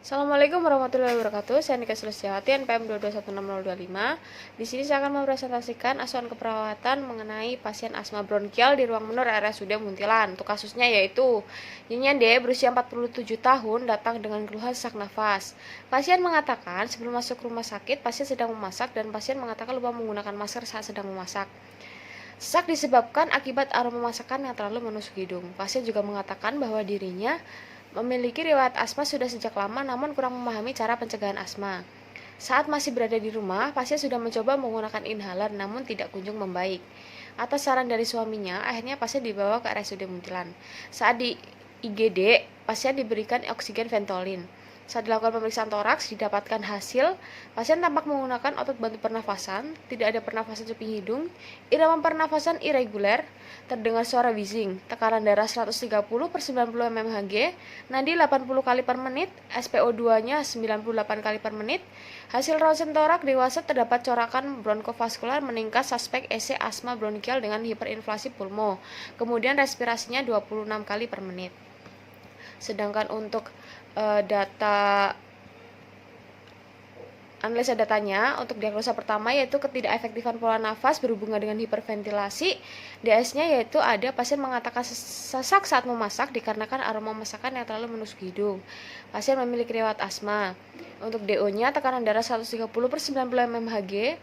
Assalamualaikum warahmatullahi wabarakatuh. Saya Nika Sulistiyawati, NPM 2216025. Di sini saya akan mempresentasikan asuhan keperawatan mengenai pasien asma bronkial di ruang menur RSUD Muntilan. Untuk kasusnya yaitu Nyonya D berusia 47 tahun datang dengan keluhan sesak nafas. Pasien mengatakan sebelum masuk rumah sakit, pasien sedang memasak dan pasien mengatakan lupa menggunakan masker saat sedang memasak. Sesak disebabkan akibat aroma masakan yang terlalu menusuk hidung. Pasien juga mengatakan bahwa dirinya memiliki riwayat asma sudah sejak lama namun kurang memahami cara pencegahan asma. Saat masih berada di rumah, pasien sudah mencoba menggunakan inhaler namun tidak kunjung membaik. Atas saran dari suaminya, akhirnya pasien dibawa ke RSUD Muntilan. Saat di IGD, pasien diberikan oksigen Ventolin. Saat dilakukan pemeriksaan toraks, didapatkan hasil pasien tampak menggunakan otot bantu pernafasan, tidak ada pernafasan cuping hidung, irama pernafasan irreguler, terdengar suara wheezing, tekanan darah 130/90 mmHg, nadi 80 kali per menit, SpO2-nya 98 kali per menit. Hasil ronsen torak dewasa terdapat corakan bronkofaskular meningkat suspek EC asma bronkial dengan hiperinflasi pulmo. Kemudian respirasinya 26 kali per menit. Sedangkan untuk data analisa datanya untuk diagnosa pertama yaitu ketidakefektifan pola nafas berhubungan dengan hiperventilasi. DS-nya yaitu ada pasien mengatakan sesak saat memasak dikarenakan aroma masakan yang terlalu menusuk hidung. Pasien memiliki riwayat asma. Untuk DO-nya tekanan darah 130/90 mmHg,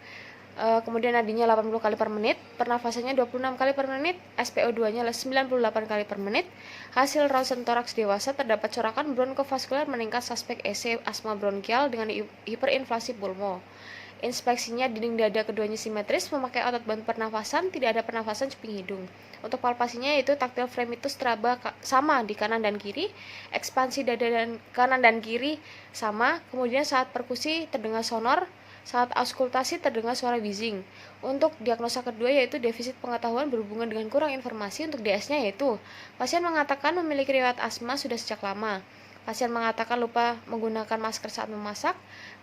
kemudian nadinya 80 kali per menit, pernafasannya 26 kali per menit, SpO2-nya 98 kali per menit. Hasil ronsen toraks dewasa terdapat corakan bronkofaskular meningkat suspek EC asma bronkial dengan hiperinflasi pulmo. Inspeksinya dinding dada keduanya simetris, memakai otot bantu pernafasan, tidak ada pernafasan cuping hidung. Untuk palpasinya yaitu taktil fremitus traba sama di kanan dan kiri, ekspansi dada dan kanan dan kiri sama, kemudian saat perkusi terdengar sonor, saat auskultasi terdengar suara wheezing. Untuk diagnosa kedua yaitu defisit pengetahuan berhubungan dengan kurang informasi. Untuk DS-nya yaitu pasien mengatakan memiliki riwayat asma sudah sejak lama. Pasien mengatakan lupa menggunakan masker saat memasak.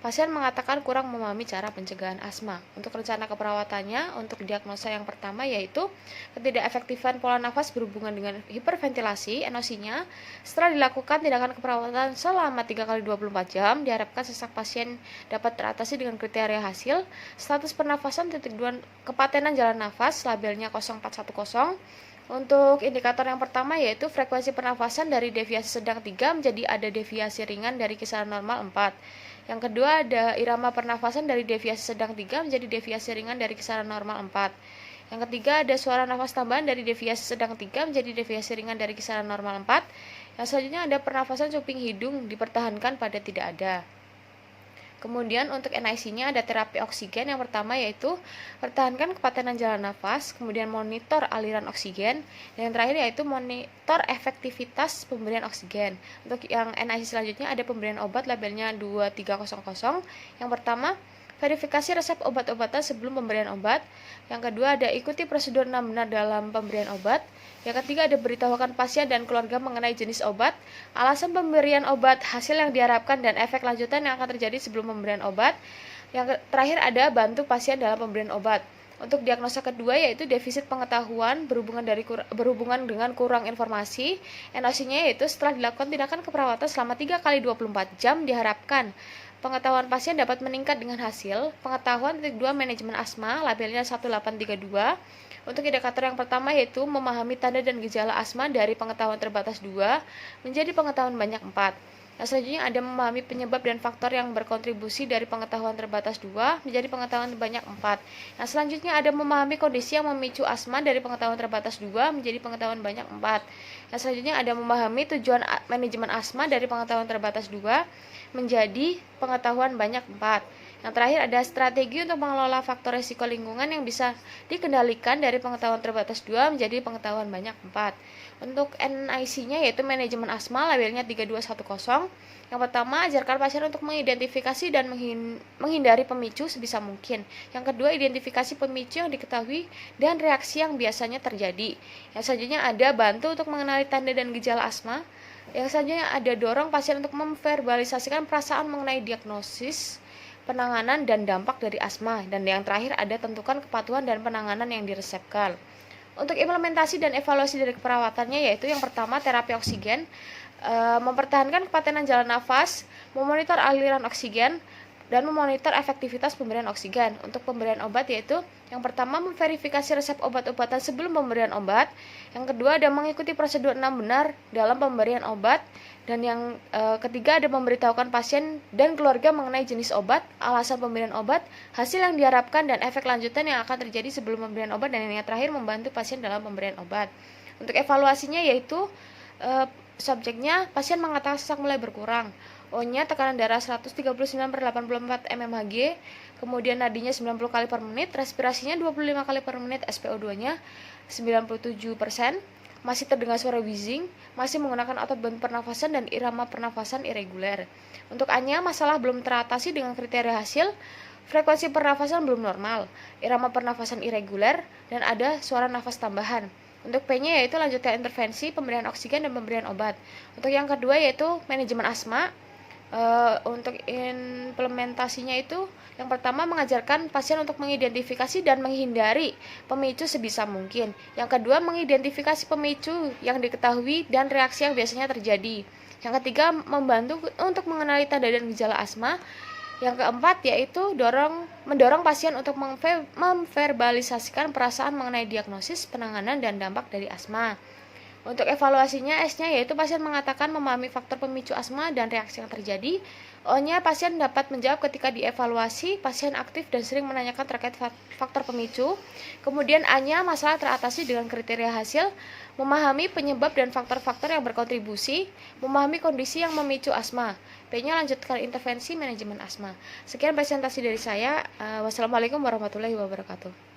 Pasien mengatakan kurang memahami cara pencegahan asma. Untuk rencana keperawatannya, untuk diagnosa yang pertama yaitu ketidakefektifan pola nafas berhubungan dengan hiperventilasi, NOC-nya. Setelah dilakukan tindakan keperawatan selama 3 kali 24 jam, diharapkan sesak pasien dapat teratasi dengan kriteria hasil. Status pernafasan titik 2 kepatenan jalan nafas, labelnya 0410. Untuk indikator yang pertama yaitu frekuensi pernafasan dari deviasi sedang 3 menjadi ada deviasi ringan dari kisaran normal 4. Yang kedua ada irama pernafasan dari deviasi sedang 3 menjadi deviasi ringan dari kisaran normal 4. Yang ketiga ada suara nafas tambahan dari deviasi sedang 3 menjadi deviasi ringan dari kisaran normal 4. Yang selanjutnya ada pernafasan cuping hidung dipertahankan pada tidak ada. Kemudian untuk NIC-nya ada terapi oksigen yang pertama yaitu pertahankan kepatenan jalan nafas, kemudian monitor aliran oksigen, dan yang terakhir yaitu monitor efektivitas pemberian oksigen. Untuk yang NIC selanjutnya ada pemberian obat labelnya 2300. Yang pertama verifikasi resep obat-obatan sebelum pemberian obat. Yang kedua ada ikuti prosedur benar dalam pemberian obat. Yang ketiga ada beritahukan pasien dan keluarga mengenai jenis obat, alasan pemberian obat, hasil yang diharapkan, dan efek lanjutan yang akan terjadi sebelum pemberian obat. Yang terakhir ada bantu pasien dalam pemberian obat. Untuk diagnosa kedua yaitu defisit pengetahuan berhubungan dengan kurang informasi. NOC-nya yaitu setelah dilakukan tindakan keperawatan selama 3 kali 24 jam diharapkan pengetahuan pasien dapat meningkat dengan hasil pengetahuan titik 2 manajemen asma, labelnya 1832. Untuk indikator yang pertama yaitu memahami tanda dan gejala asma dari pengetahuan terbatas 2 menjadi pengetahuan banyak 4. Nah, selanjutnya ada memahami penyebab dan faktor yang berkontribusi dari pengetahuan terbatas 2 menjadi pengetahuan banyak 4. Nah, selanjutnya ada memahami kondisi yang memicu asma dari pengetahuan terbatas 2 menjadi pengetahuan banyak 4. Nah, selanjutnya ada memahami tujuan manajemen asma dari pengetahuan terbatas 2 menjadi pengetahuan banyak 4. Yang terakhir ada strategi untuk mengelola faktor risiko lingkungan yang bisa dikendalikan dari pengetahuan terbatas 2 menjadi pengetahuan banyak 4. Untuk NIC-nya yaitu manajemen asma, labelnya 3210. Yang pertama, ajarkan pasien untuk mengidentifikasi dan menghindari pemicu sebisa mungkin. Yang kedua, identifikasi pemicu yang diketahui dan reaksi yang biasanya terjadi. Yang selanjutnya ada bantu untuk mengenali tanda dan gejala asma. Yang selanjutnya ada dorong pasien untuk memverbalisasikan perasaan mengenai diagnosis, penanganan, dan dampak dari asma. Dan yang terakhir ada tentukan kepatuhan dan penanganan yang diresepkan. Untuk implementasi dan evaluasi dari keperawatannya yaitu yang pertama terapi oksigen. mempertahankan kepatenan jalan nafas, memonitor aliran oksigen, dan memonitor efektivitas pemberian oksigen. Untuk pemberian obat yaitu yang pertama memverifikasi resep obat-obatan sebelum pemberian obat, yang kedua ada mengikuti prosedur 6 benar dalam pemberian obat, dan yang ketiga ada memberitahukan pasien dan keluarga mengenai jenis obat, alasan pemberian obat, hasil yang diharapkan, dan efek lanjutan yang akan terjadi sebelum pemberian obat, dan yang terakhir membantu pasien dalam pemberian obat. Untuk evaluasinya yaitu subjeknya pasien mengatakan sesak mulai berkurang, O-nya tekanan darah 139/84 mmHg, kemudian nadinya 90 kali per menit, respirasinya 25 kali per menit, SpO2-nya 97%, masih terdengar suara wheezing, masih menggunakan otot bantu pernafasan dan irama pernafasan irreguler. Untuk A-nya masalah belum teratasi dengan kriteria hasil, frekuensi pernafasan belum normal, irama pernafasan irreguler, dan ada suara nafas tambahan. Untuk P-nya yaitu lanjutkan intervensi, pemberian oksigen, dan pemberian obat. Untuk yang kedua yaitu manajemen asma. Untuk implementasinya itu yang pertama mengajarkan pasien untuk mengidentifikasi dan menghindari pemicu sebisa mungkin. Yang kedua mengidentifikasi pemicu yang diketahui dan reaksi yang biasanya terjadi. Yang ketiga membantu untuk mengenali tanda dan gejala asma. Yang keempat yaitu mendorong pasien untuk memverbalisasikan perasaan mengenai diagnosis, penanganan, dan dampak dari asma. Untuk evaluasinya, S-nya yaitu pasien mengatakan memahami faktor pemicu asma dan reaksi yang terjadi. O-nya pasien dapat menjawab ketika dievaluasi, pasien aktif dan sering menanyakan terkait faktor pemicu. Kemudian A-nya masalah teratasi dengan kriteria hasil, memahami penyebab dan faktor-faktor yang berkontribusi, memahami kondisi yang memicu asma. P-nya lanjutkan intervensi manajemen asma. Sekian presentasi dari saya. Wassalamualaikum warahmatullahi wabarakatuh.